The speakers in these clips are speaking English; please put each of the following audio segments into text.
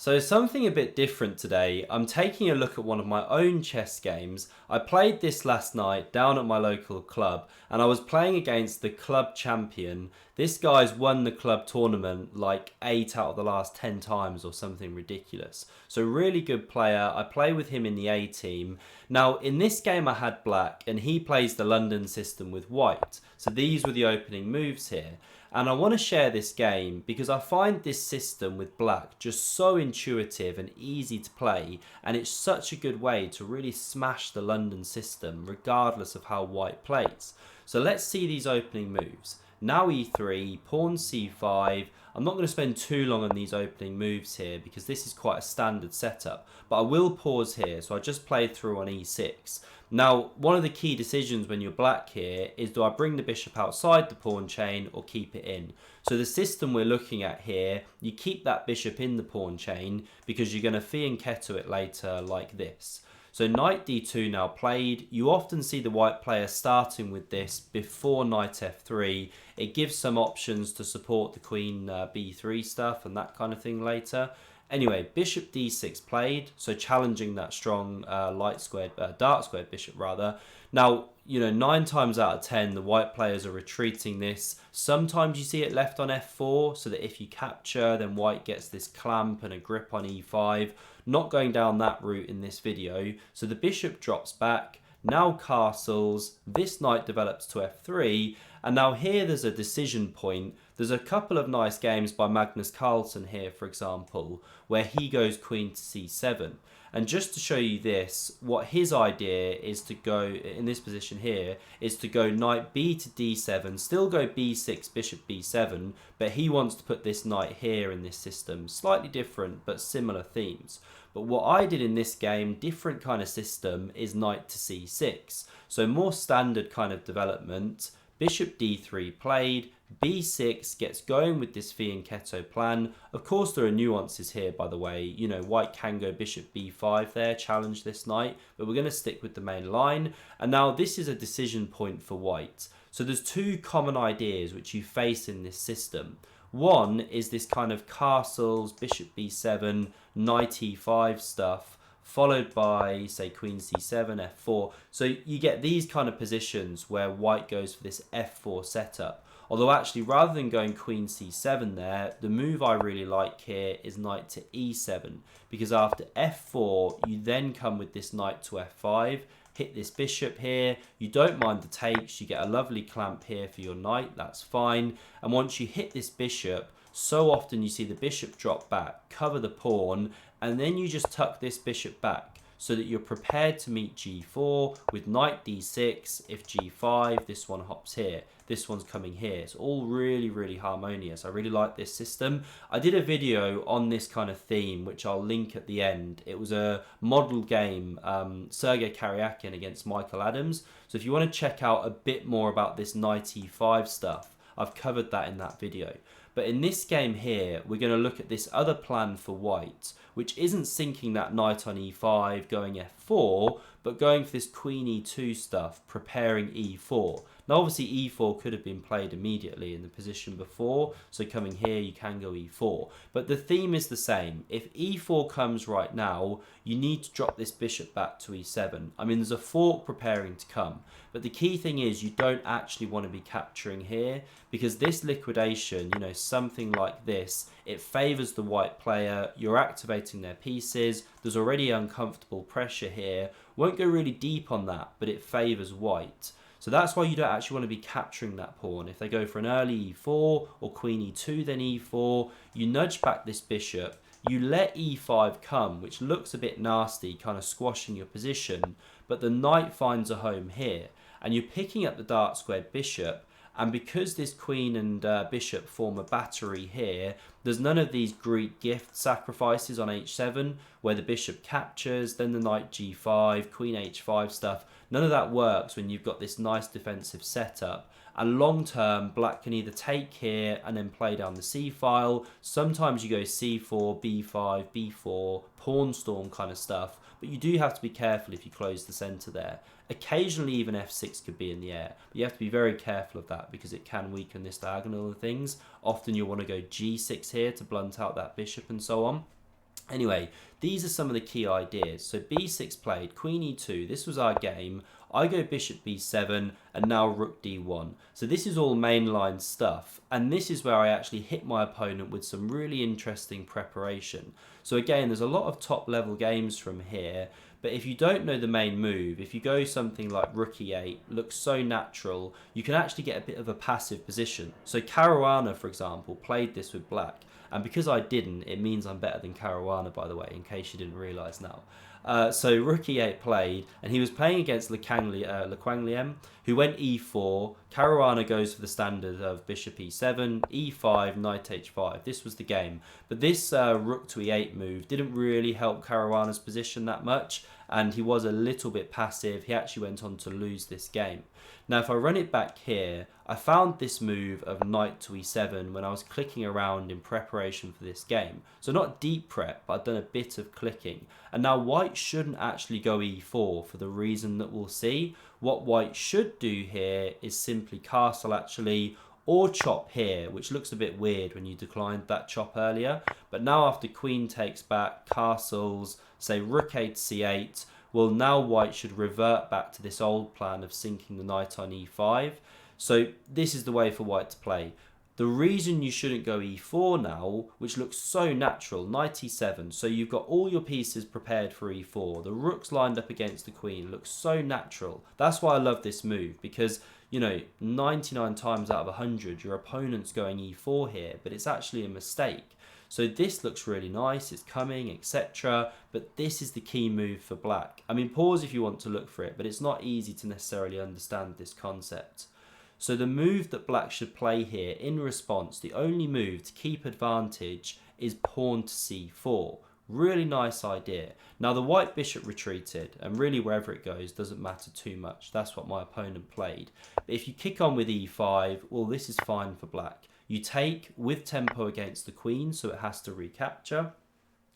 So something a bit different today. I'm taking a look at one of my own chess games. I played this last night down at my local club and I was playing against the club champion. This guy's won the club tournament like 8 out of the last 10 times or something ridiculous. So really good player. I play with him in the A team. Now in this game I had black and he plays the London system with white. So these were the opening moves here. And I want to share this game because I find this system with black just so intuitive and easy to play, and it's such a good way to really smash the London system regardless of how white plays. So let's see these opening moves. Now e3, pawn c5. I'm not going to spend too long on these opening moves here because this is quite a standard setup, but I will pause here. So I just played through on e6. Now, one of the key decisions when you're black here is, do I bring the bishop outside the pawn chain or keep it in? So the system we're looking at here, you keep that bishop in the pawn chain because you're going to fianchetto it later like this. So knight d2 now played. You often see the white player starting with this before knight f3. It gives some options to support the queen b3 stuff and that kind of thing later. Anyway, bishop d6 played, so challenging that strong dark squared bishop rather. Now, 9 times out of 10, the white players are retreating this. Sometimes you see it left on f4, so that if you capture, then white gets this clamp and a grip on e5. Not going down that route in this video. So the bishop drops back. Now castles, this knight develops to f3, and now here there's a decision point. There's a couple of nice games by Magnus Carlsen here, for example, where he goes queen to c7. And just to show you this, what his idea is to go, in this position here, is to go knight b to d7, still go b6, bishop b7, but he wants to put this knight here in this system. Slightly different, but similar themes. But what I did in this game, different kind of system, is knight to c6. So more standard kind of development. Bishop d3 played, b6 gets going with this fianchetto plan. Of course there are nuances here, by the way. White can go bishop b5 there, challenge this knight, but we're going to stick with the main line. And now this is a decision point for white. So there's two common ideas which you face in this system. One is this kind of castles, bishop b7, knight e5 stuff, followed by, say, queen c7, f4. So you get these kind of positions where white goes for this f4 setup. Although actually, rather than going queen c7 there, the move I really like here is knight to e7. Because after f4, you then come with this knight to f5, hit this bishop here. You don't mind the takes. You get a lovely clamp here for your knight. That's fine. And once you hit this bishop, so often you see the bishop drop back, cover the pawn, and then you just tuck this bishop back so that you're prepared to meet g4 with knight d6. If g5, this one hops here. This one's coming here. It's all really, really harmonious. I really like this system. I did a video on this kind of theme, which I'll link at the end. It was a model game, Sergei Karyakin against Michael Adams. So if you want to check out a bit more about this knight e5 stuff, I've covered that in that video. But in this game here, we're going to look at this other plan for white, which isn't sinking that knight on e5, going f4, but going for this queen e2 stuff, preparing e4. Now obviously e4 could have been played immediately in the position before, so coming here you can go e4. But the theme is the same. If e4 comes right now, you need to drop this bishop back to e7. I mean, there's a fork preparing to come. But the key thing is you don't actually want to be capturing here, because this liquidation, something like this, it favours the white player. You're activating their pieces. There's already uncomfortable pressure here. Won't go really deep on that, but it favours white. So that's why you don't actually want to be capturing that pawn. If they go for an early e4 or queen e2, then e4, you nudge back this bishop. You let e5 come, which looks a bit nasty, kind of squashing your position, but the knight finds a home here. And you're picking up the dark squared bishop, and because this queen and bishop form a battery here, there's none of these Greek gift sacrifices on h7, where the bishop captures, then the knight g5, queen h5 stuff. None of that works when you've got this nice defensive setup. And long term, black can either take here and then play down the c file. Sometimes you go c4, b5, b4, pawn storm kind of stuff. But you do have to be careful if you close the center there. Occasionally even f6 could be in the air. But you have to be very careful of that because it can weaken this diagonal and things. Often you'll want to go g6 here to blunt out that bishop and so on. Anyway, these are some of the key ideas. So b6 played, queen e2, this was our game. I go bishop b7 and now rook d1. So this is all mainline stuff, and this is where I actually hit my opponent with some really interesting preparation. So again, there's a lot of top level games from here, but if you don't know the main move, if you go something like rook e8, looks so natural, you can actually get a bit of a passive position. So Caruana, for example, played this with black. And because I didn't, it means I'm better than Caruana, by the way, in case you didn't realise now. So rook e8 played, and he was playing against Le Quang Liem, who went e4. Caruana goes for the standard of bishop e7, e5, knight h5. This was the game. But this rook to e8 move didn't really help Caruana's position that much, and he was a little bit passive. He actually went on to lose this game. Now, if I run it back here, I found this move of knight to e7 when I was clicking around in preparation for this game. So not deep prep, but I've done a bit of clicking. And now white shouldn't actually go e4 for the reason that we'll see. What white should do here is simply castle actually, or chop here, which looks a bit weird when you declined that chop earlier. But now after queen takes back, castles, say rook a to c8, well, now white should revert back to this old plan of sinking the knight on e5. So this is the way for white to play. The reason you shouldn't go e4 now, which looks so natural, knight e7, so you've got all your pieces prepared for e4. The rook's lined up against the queen, looks so natural. That's why I love this move, because, you know, 99 times out of 100, your opponent's going e4 here, but it's actually a mistake. So this looks really nice, it's coming, etc. But this is the key move for black. I mean, pause if you want to look for it, but it's not easy to necessarily understand this concept. So the move that black should play here in response, the only move to keep advantage, is pawn to c4. Really nice idea. Now the white bishop retreated, and really wherever it goes doesn't matter too much. That's what my opponent played. But if you kick on with e5, well, this is fine for black. You take with tempo against the queen, so it has to recapture.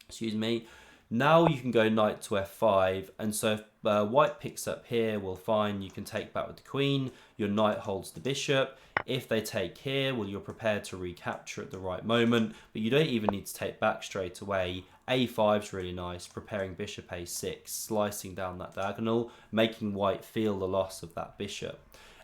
Excuse me. Now you can go knight to f5, and so if white picks up here, well, fine, you can take back with the queen. Your knight holds the bishop. If they take here, well, you're prepared to recapture at the right moment, but you don't even need to take back straight away. a5 is really nice, preparing bishop a6, slicing down that diagonal, making white feel the loss of that bishop.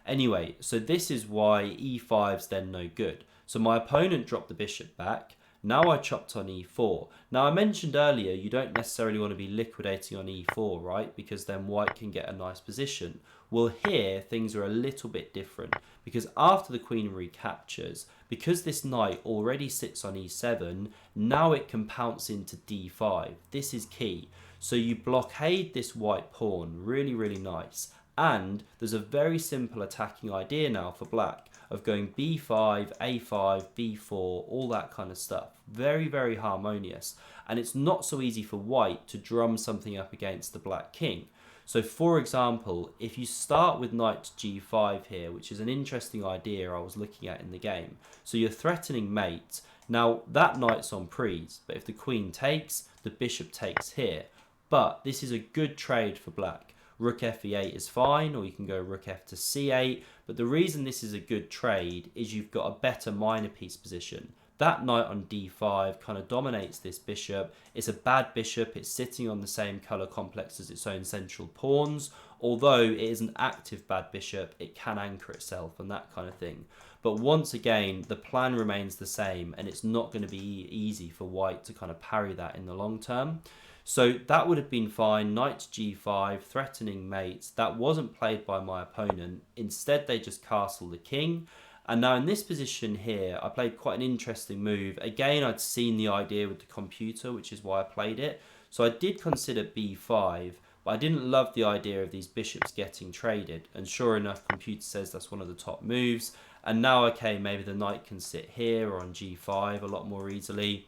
Anyway, so this is why e5 is then no good. So my opponent dropped the bishop back. Now I chopped on e4. Now I mentioned earlier you don't necessarily want to be liquidating on e4, right? Because then white can get a nice position. Well, here things are a little bit different, because after the queen recaptures, because this knight already sits on e7, now it can pounce into d5. This is key. So you blockade this white pawn, really, really nice. And there's a very simple attacking idea now for black of going b5, a5, b4, all that kind of stuff. Very, very harmonious. And it's not so easy for white to drum something up against the black king. So for example, if you start with knight to g5 here, which is an interesting idea I was looking at in the game. So you're threatening mate. Now that knight's on prise, but if the queen takes, the bishop takes here. But this is a good trade for black. Rook f8 is fine, or you can go rook f to c8, but the reason this is a good trade is you've got a better minor piece position. That knight on d5 kind of dominates this bishop. It's a bad bishop, it's sitting on the same colour complex as its own central pawns. Although it is an active bad bishop, it can anchor itself and that kind of thing. But once again, the plan remains the same, and it's not going to be easy for white to kind of parry that in the long term. So that would have been fine. Knight to g5, threatening mates. That wasn't played by my opponent. Instead, they just castle the king. And now in this position here, I played quite an interesting move. Again, I'd seen the idea with the computer, which is why I played it. So I did consider b5, but I didn't love the idea of these bishops getting traded. And sure enough, computer says that's one of the top moves. And now, okay, maybe the knight can sit here or on g5 a lot more easily.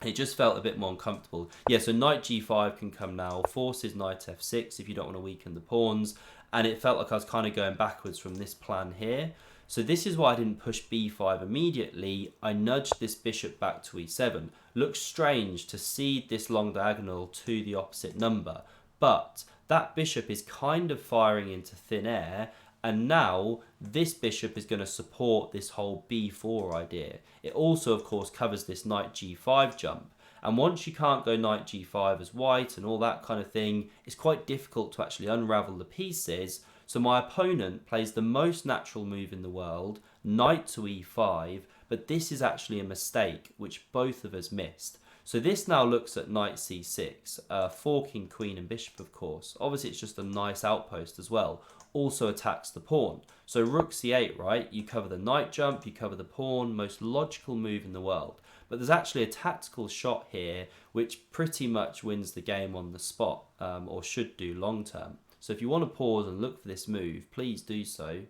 It just felt a bit more uncomfortable. Yeah, so knight g5 can come now, forces knight f6 if you don't want to weaken the pawns, and it felt like I was kind of going backwards from this plan here. So this is why I didn't push b5 immediately. I nudged this bishop back to e7. Looks strange to cede this long diagonal to the opposite number, but that bishop is kind of firing into thin air, and now this bishop is going to support this whole b4 idea. It also, of course, covers this knight g5 jump. And once you can't go knight g5 as white and all that kind of thing, it's quite difficult to actually unravel the pieces. So my opponent plays the most natural move in the world, knight to e5, but this is actually a mistake which both of us missed. So this now looks at knight c6, forking queen and bishop, of course. Obviously it's just a nice outpost as well. Also attacks the pawn. So rook c8, right? You cover the knight jump, you cover the pawn, most logical move in the world. But there's actually a tactical shot here which pretty much wins the game on the spot, or should do long term. So if you want to pause and look for this move, please do so.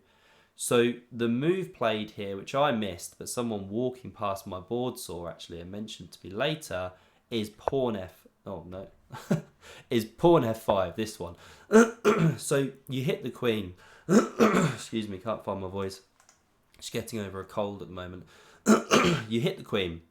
So the move played here, which I missed, but someone walking past my board saw actually and mentioned to me later, is pawn f... Oh, no. is pawn f5, this one. So you hit the queen. Excuse me, can't find my voice. Just getting over a cold at the moment. You hit the queen.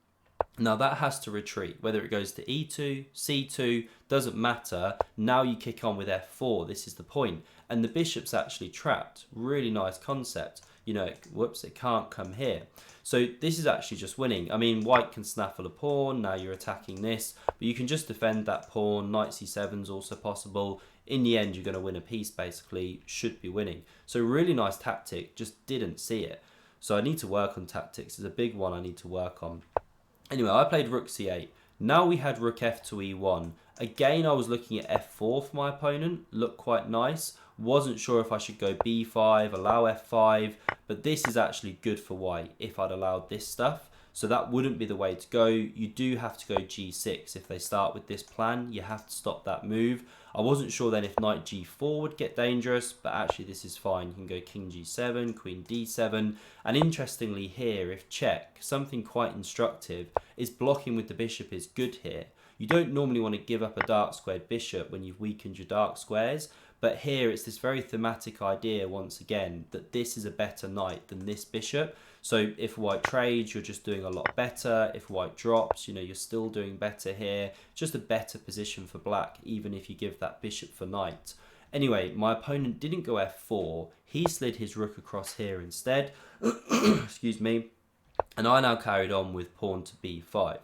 Now that has to retreat, whether it goes to e2, c2, doesn't matter. Now you kick on with f4, this is the point. And the bishop's actually trapped. Really nice concept. You know, whoops, it can't come here. So this is actually just winning. I mean, white can snaffle a pawn, now you're attacking this, but you can just defend that pawn. Knight c7 is also possible. In the end, you're going to win a piece, basically. Should be winning. So really nice tactic, just didn't see it. So I need to work on tactics. It's a big one I need to work on. Anyway, I played rook c8. Now we had rook f to e1. Again, I was looking at f4 for my opponent. Looked quite nice. Wasn't sure if I should go b5, allow f5. But this is actually good for white if I'd allowed this stuff. So that wouldn't be the way to go. You do have to go g6 if they start with this plan. You have to stop that move. I wasn't sure then if knight g4 would get dangerous, but actually this is fine. You can go king g7, queen d7. And interestingly here, if check, something quite instructive is blocking with the bishop is good here. You don't normally want to give up a dark squared bishop when you've weakened your dark squares. But here it's this very thematic idea once again that this is a better knight than this bishop. So if white trades, you're just doing a lot better. If white drops, you know, you're still doing better here. Just a better position for black, even if you give that bishop for knight. Anyway, my opponent didn't go f4. He slid his rook across here instead. Excuse me. And I now carried on with pawn to b5.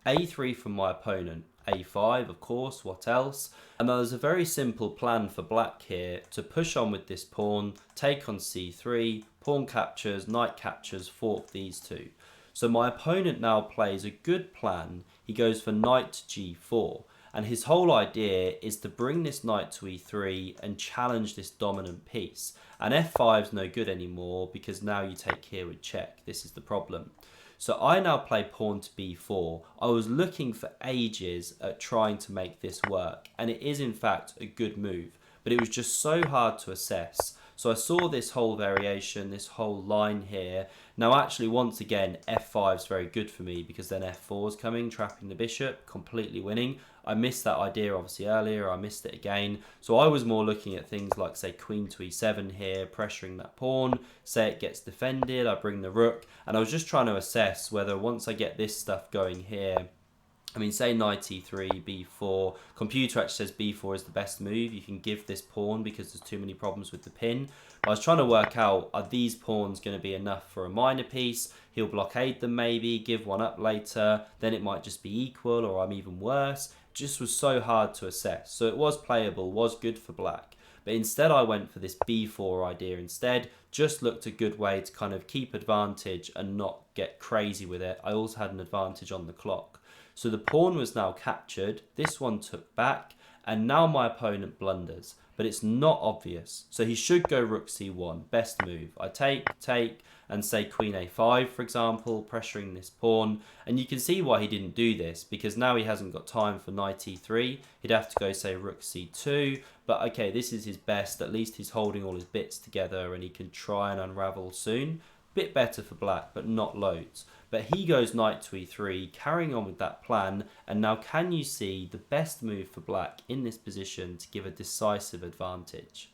a3 from my opponent. a5, of course, what else? And there's a very simple plan for black here to push on with this pawn, take on c3, pawn captures, knight captures, fork these two. So my opponent now plays a good plan. He goes for knight to g4. And his whole idea is to bring this knight to e3 and challenge this dominant piece. And f5 is no good anymore because now you take here with check. This is the problem. So I now play pawn to b4. I was looking for ages at trying to make this work, and it is in fact a good move, but it was just so hard to assess. So I saw this whole variation, this whole line here. Now actually once again f5 is very good for me because then f4 is coming, trapping the bishop, completely winning. I missed that idea obviously earlier, I missed it again. So I was more looking at things like say queen to e7 here, pressuring that pawn, say it gets defended, I bring the rook, and I was just trying to assess whether once I get this stuff going here, I mean, say knight e3, b4. Computer actually says b4 is the best move. You can give this pawn because there's too many problems with the pin. But I was trying to work out, are these pawns going to be enough for a minor piece? He'll blockade them maybe, give one up later. Then it might just be equal, or I'm even worse. It just was so hard to assess. So it was playable, was good for black. But instead I went for this b4 idea instead. Just looked a good way to kind of keep advantage and not get crazy with it. I also had an advantage on the clock. So the pawn was now captured, this one took back, and now my opponent blunders. But it's not obvious, so he should go rook c1, best move. I take, and say queen a5 for example, pressuring this pawn. And you can see why he didn't do this, because now he hasn't got time for knight e3. He'd have to go say rook c2, but okay, this is his best, at least he's holding all his bits together and he can try and unravel soon. Bit better for black, but not loads. But he goes knight to e3, carrying on with that plan. And now can you see the best move for black in this position to give a decisive advantage?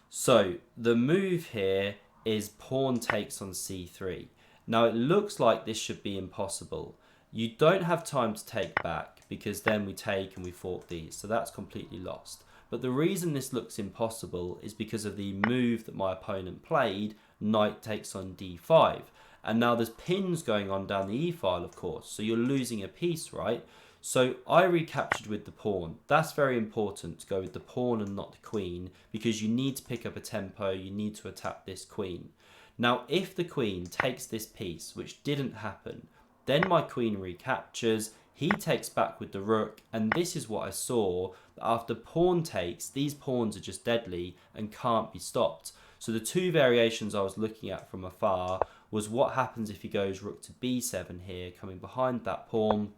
So the move here is pawn takes on c3. Now it looks like this should be impossible. You don't have time to take back because then we take and we fork these. So that's completely lost. But the reason this looks impossible is because of the move that my opponent played, knight takes on d5. And now there's pins going on down the e-file, of course, so you're losing a piece, right? So I recaptured with the pawn. That's very important to go with the pawn and not the queen, because you need to pick up a tempo, you need to attack this queen. Now, if the queen takes this piece, which didn't happen, then my queen recaptures, he takes back with the rook, and this is what I saw. After pawn takes, these pawns are just deadly and can't be stopped. So the two variations I was looking at from afar was what happens if he goes rook to b7 here, coming behind that pawn.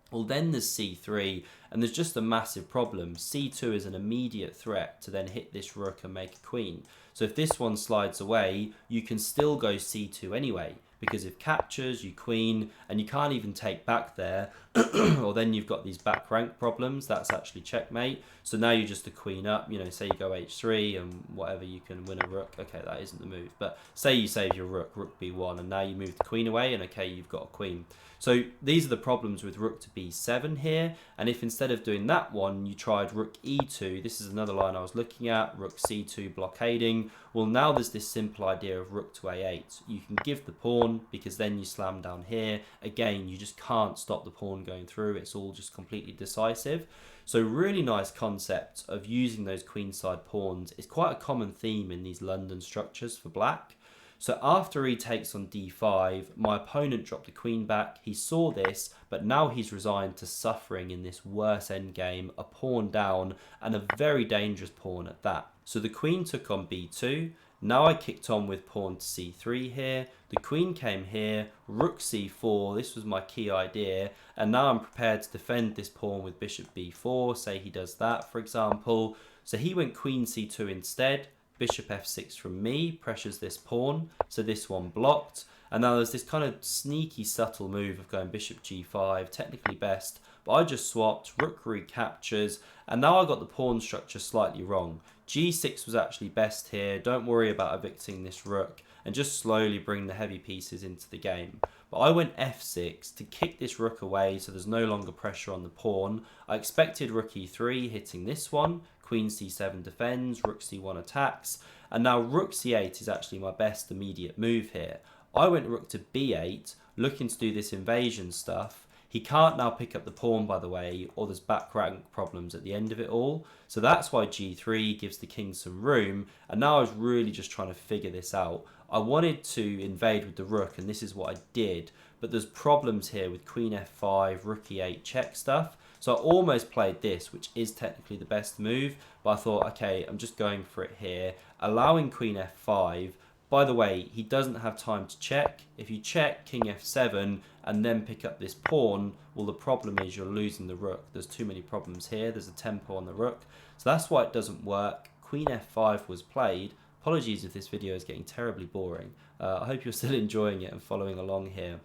Well, then there's c3, and there's just a massive problem. c2 is an immediate threat to then hit this rook and make a queen. So if this one slides away, you can still go c2 anyway, because if captures, you queen, and you can't even take back there, or then you've got these back rank problems. That's actually checkmate. So now you're just a queen up, you know, say you go h3 and whatever, you can win a rook. Okay, that isn't the move, but say you save your rook, rook b1, and now you move the queen away, and okay, you've got a queen. So these are the problems with rook to b7 here, and if instead of doing that one, you tried rook e2, this is another line I was looking at, rook c2 blockading, well, now there's this simple idea of rook to a8. You can give the pawn, because then you slam down here. Again, you just can't stop the pawn going through, it's all just completely decisive. So really nice concept of using those queenside pawns. It's quite a common theme in these London structures for black. So after he takes on d5, my opponent dropped the queen back. He saw this, but now he's resigned to suffering in this worse endgame, a pawn down, and a very dangerous pawn at that. So the queen took on b2. Now I kicked on with pawn to c3 here. The queen came here, rook c4, this was my key idea, and now I'm prepared to defend this pawn with bishop b4, say he does that, for example. So he went queen c2 instead. Bishop f6 from me, pressures this pawn, so this one blocked. And now there's this kind of sneaky, subtle move of going bishop g5, technically best, but I just swapped, rook recaptures, and now I got the pawn structure slightly wrong. g6 was actually best here, don't worry about evicting this rook, and just slowly bring the heavy pieces into the game. But I went f6 to kick this rook away so there's no longer pressure on the pawn. I expected rook e3 hitting this one, queen c7 defends, rook c1 attacks, and now rook c8 is actually my best immediate move here. I went rook to b8, looking to do this invasion stuff. He can't now pick up the pawn, by the way, or there's back rank problems at the end of it all. So that's why g3 gives the king some room, and now I was really just trying to figure this out. I wanted to invade with the rook, and this is what I did, but there's problems here with queen f5, rook e8 check stuff. So I almost played this, which is technically the best move, but I thought, okay, I'm just going for it here, allowing queen f5. By the way, he doesn't have time to check. If you check king f7 and then pick up this pawn, well, the problem is you're losing the rook. There's too many problems here. There's a tempo on the rook. So that's why it doesn't work. Queen f5 was played. Apologies if this video is getting terribly boring. I hope you're still enjoying it and following along here.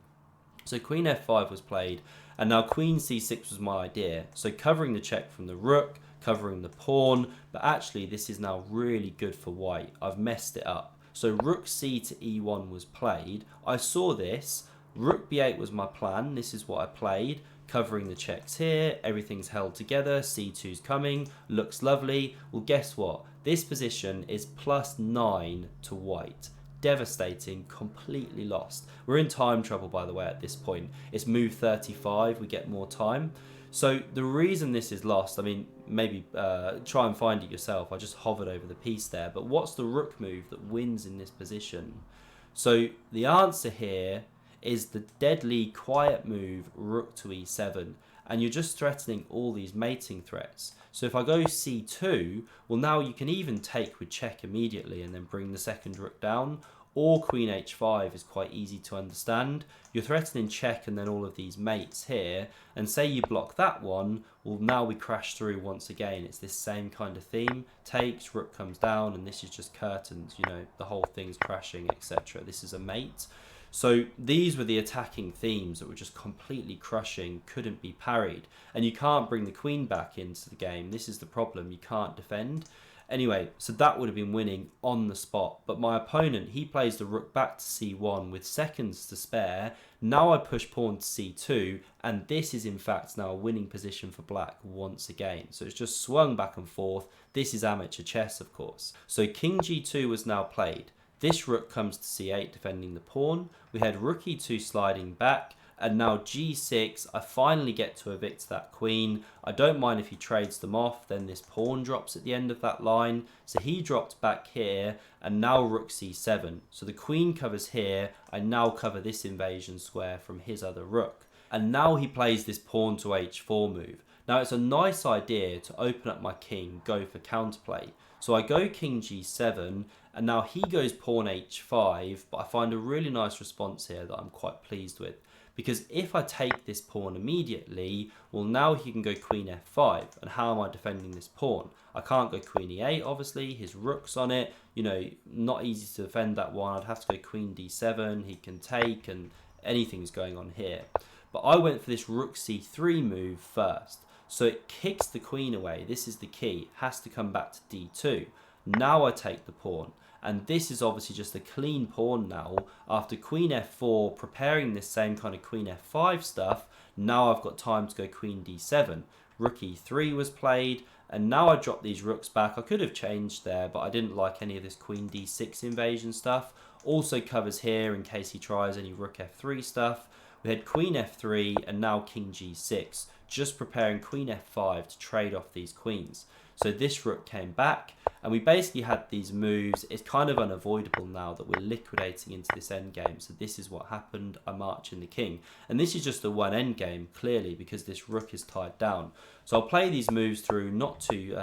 So queen f5 was played, and now queen c6 was my idea. So covering the check from the rook, covering the pawn, but actually this is now really good for white. I've messed it up. So rook c to e1 was played. I saw this. Rook b8 was my plan. This is what I played. Covering the checks here. Everything's held together. c2's coming. Looks lovely. Well, guess what? This position is +9 to white. Devastating, completely lost. We're in time trouble, by the way, at this point. It's move 35. We get more time. So the reason this is lost, I mean, maybe try and find it yourself. I just hovered over the piece there. But what's the rook move that wins in this position? So the answer here is the deadly quiet move, rook to e7. And you're just threatening all these mating threats. So if I go c2, well, now you can even take with check immediately and then bring the second rook down. Or queen h5 is quite easy to understand. You're threatening check and then all of these mates here. And say you block that one, well, now we crash through once again. It's this same kind of theme. Takes, rook comes down, and this is just curtains. You know, the whole thing's crashing, etc. This is a mate. So these were the attacking themes that were just completely crushing, couldn't be parried. And you can't bring the queen back into the game. This is the problem, you can't defend. Anyway, so that would have been winning on the spot. But my opponent, he plays the rook back to c1 with seconds to spare. Now I push pawn to c2, and this is in fact now a winning position for black once again. So it's just swung back and forth. This is amateur chess, of course. So king g2 was now played. This rook comes to c8 defending the pawn. We had rook e2 sliding back. And now g6, I finally get to evict that queen. I don't mind if he trades them off, then this pawn drops at the end of that line. So he dropped back here, and now rook c7. So the queen covers here, I now cover this invasion square from his other rook. And now he plays this pawn to h4 move. Now it's a nice idea to open up my king, go for counterplay. So I go king g7, and now he goes pawn h5, but I find a really nice response here that I'm quite pleased with. Because if I take this pawn immediately, well, now he can go queen f5. And how am I defending this pawn? I can't go queen e8, obviously. His rook's on it. You know, not easy to defend that one. I'd have to go queen d7. He can take, and anything's going on here. But I went for this rook c3 move first. So it kicks the queen away. This is the key. Has to come back to d2. Now I take the pawn. And this is obviously just a clean pawn now. After queen f4, preparing this same kind of queen f5 stuff, now I've got time to go queen d7. Rook e3 was played, and now I drop these rooks back. I could have changed there, but I didn't like any of this queen d6 invasion stuff. Also covers here in case he tries any rook f3 stuff. We had queen f3 and now king g6, just preparing queen f5 to trade off these queens. So this rook came back, and we basically had these moves. It's kind of unavoidable now that we're liquidating into this endgame. So this is what happened. I march in the king. And this is just a one endgame, clearly, because this rook is tied down. So I'll play these moves through not too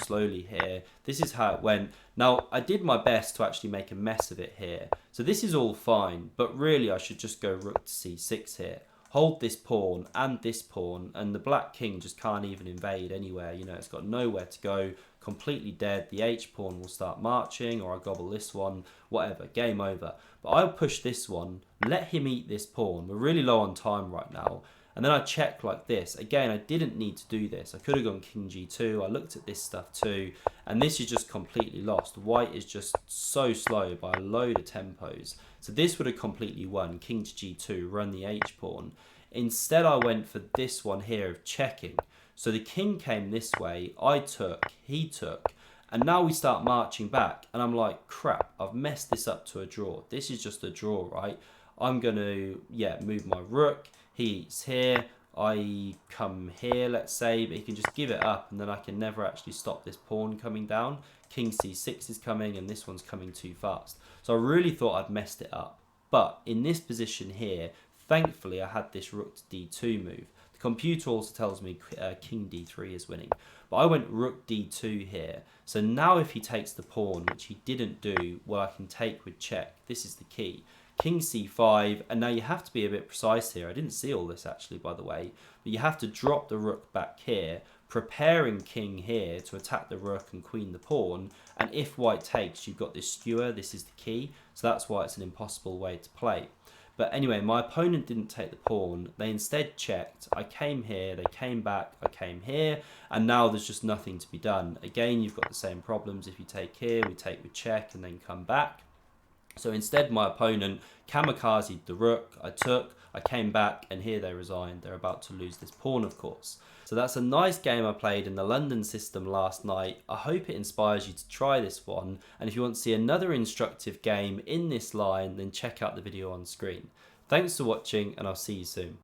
slowly here. This is how it went. Now, I did my best to actually make a mess of it here. So this is all fine, but really I should just go rook to c6 here. Hold this pawn, and the black king just can't even invade anywhere. You know, it's got nowhere to go, completely dead. The h pawn will start marching, or I gobble this one, whatever, game over. But I'll push this one, let him eat this pawn. We're really low on time right now. And then I check like this. Again, I didn't need to do this. I could have gone king g2. I looked at this stuff too. And this is just completely lost. White is just so slow by a load of tempos. So this would have completely won. King to g2, run the h pawn. Instead, I went for this one here of checking. So the king came this way. I took, he took. And now we start marching back. And I'm like, crap, I've messed this up to a draw. This is just a draw, right? I'm going to, move my rook. He's here, I come here, let's say, but he can just give it up, and then I can never actually stop this pawn coming down. King c6 is coming, and this one's coming too fast. So I really thought I'd messed it up. But in this position here, thankfully I had this rook to d2 move. The computer also tells me king d3 is winning. But I went rook d2 here. So now if he takes the pawn, which he didn't do, well, I can take with check. This is the key. King c5, and now you have to be a bit precise here. I didn't see all this actually, by the way, but you have to drop the rook back here, preparing king here to attack the rook and queen the pawn. And if white takes, you've got this skewer. This is the key, so that's why it's an impossible way to play. But anyway, my opponent didn't take the pawn. They instead checked. I came here, they came back, I came here, and now there's just nothing to be done. Again, you've got the same problems. If you take here, we take with check and then come back. So instead, my opponent kamikazed the rook. I took, I came back, and here they resigned. They're about to lose this pawn, of course. So that's a nice game I played in the London system last night. I hope it inspires you to try this one. And if you want to see another instructive game in this line, then check out the video on screen. Thanks for watching, and I'll see you soon.